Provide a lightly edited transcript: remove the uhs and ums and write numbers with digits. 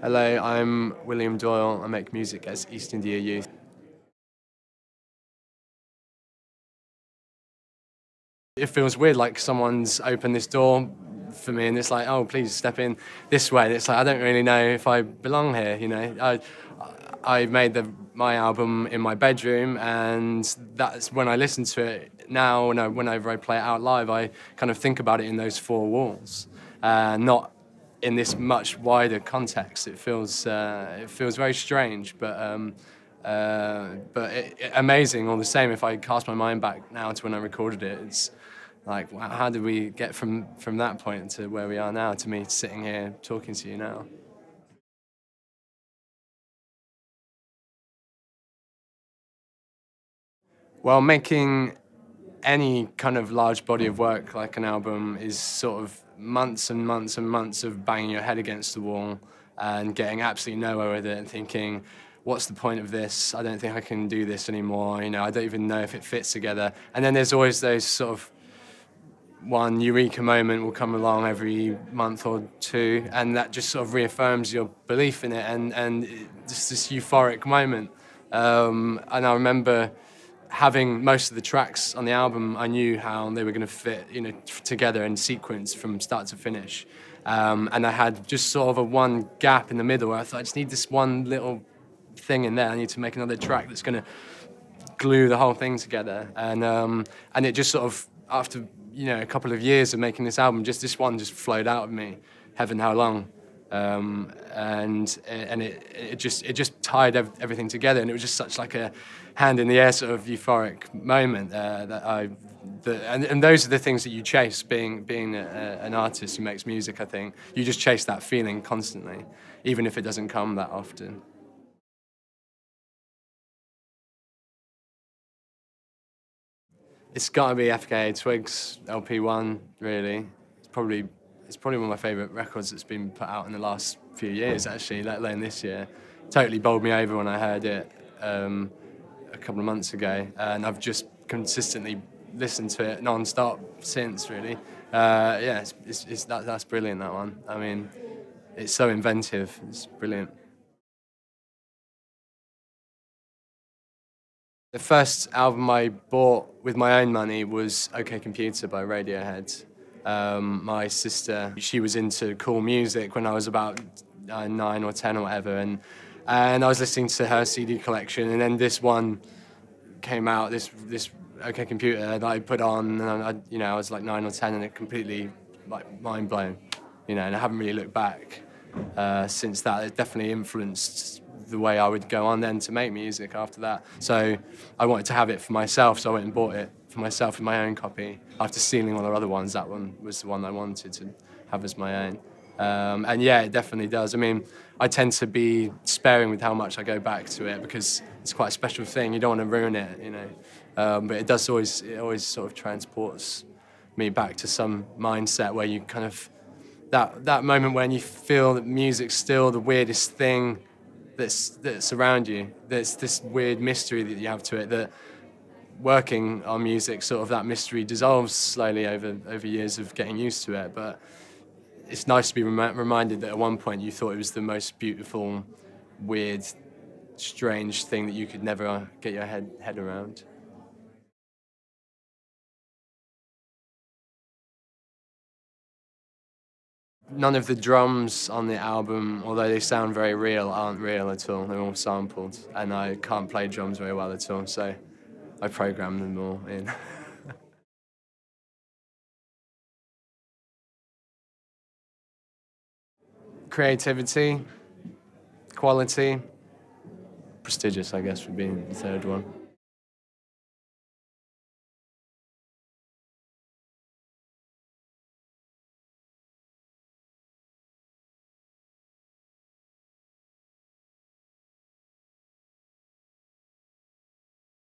Hello, I'm William Doyle. I make music as East India Youth. It feels weird, like someone's opened this door for me and it's like, oh, please step in this way. And it's like, I don't really know if I belong here, you know. I made my album in my bedroom, and that's when I listen to it now, whenever I play it out live, I kind of think about it in those four walls, not in this much wider context. It feels very strange, but amazing all the same. If I cast my mind back now to when I recorded it, it's like, wow, how did we get from that point to where we are now, to me sitting here talking to you now? Well, making any kind of large body of work like an album is sort of months and months and months of banging your head against the wall and getting absolutely nowhere with it and thinking, what's the point of this? I don't think I can do this anymore. You know, I don't even know if it fits together. And then there's always those sort of one eureka moment will come along every month or two, and that just sort of reaffirms your belief in it, and just this euphoric moment. And I remember having most of the tracks on the album, I knew how they were going to fit, you know, together in sequence from start to finish. And I had just sort of a one gap in the middle where I thought, I just need this one little thing in there. I need to make another track that's going to glue the whole thing together. And it just sort of, after, you know, a couple of years of making this album, just this one just flowed out of me, heaven how long. And it just tied everything together, and it was just such like a hand in the air sort of euphoric moment and those are the things that you chase, being an artist who makes music. I think you just chase that feeling constantly, even if it doesn't come that often. It's got to be FKA Twigs LP1, really. It's probably one of my favourite records that's been put out in the last few years, actually, let alone this year. Totally bowled me over when I heard it a couple of months ago, and I've just consistently listened to it non-stop since, really. Yeah, that's brilliant, that one. I mean, it's so inventive, it's brilliant. The first album I bought with my own money was OK Computer by Radiohead. My sister, she was into cool music when I was about 9 or 10 or whatever, and I was listening to her CD collection, and then this one came out, this OK Computer that I put on, and I was like 9 or 10, and it completely, like, mind blown, you know, and I haven't really looked back since that. It definitely influenced the way I would go on then to make music after that. So I wanted to have it for myself, so I went and bought it for myself in my own copy. After stealing all the other ones, that one was the one I wanted to have as my own. And yeah, it definitely does. I mean, I tend to be sparing with how much I go back to it, because it's quite a special thing. You don't want to ruin it, you know. But it always sort of transports me back to some mindset where you kind of, that moment when you feel that music's still the weirdest thing that's around you. There's this weird mystery that you have to it, that working on music, sort of that mystery dissolves slowly over years of getting used to it. But it's nice to be reminded that at one point you thought it was the most beautiful, weird, strange thing that you could never get your head around. None of the drums on the album, although they sound very real, aren't real at all. They're all sampled, and I can't play drums very well at all, so I programmed them all in. Creativity, quality, prestigious, I guess, would be the third one.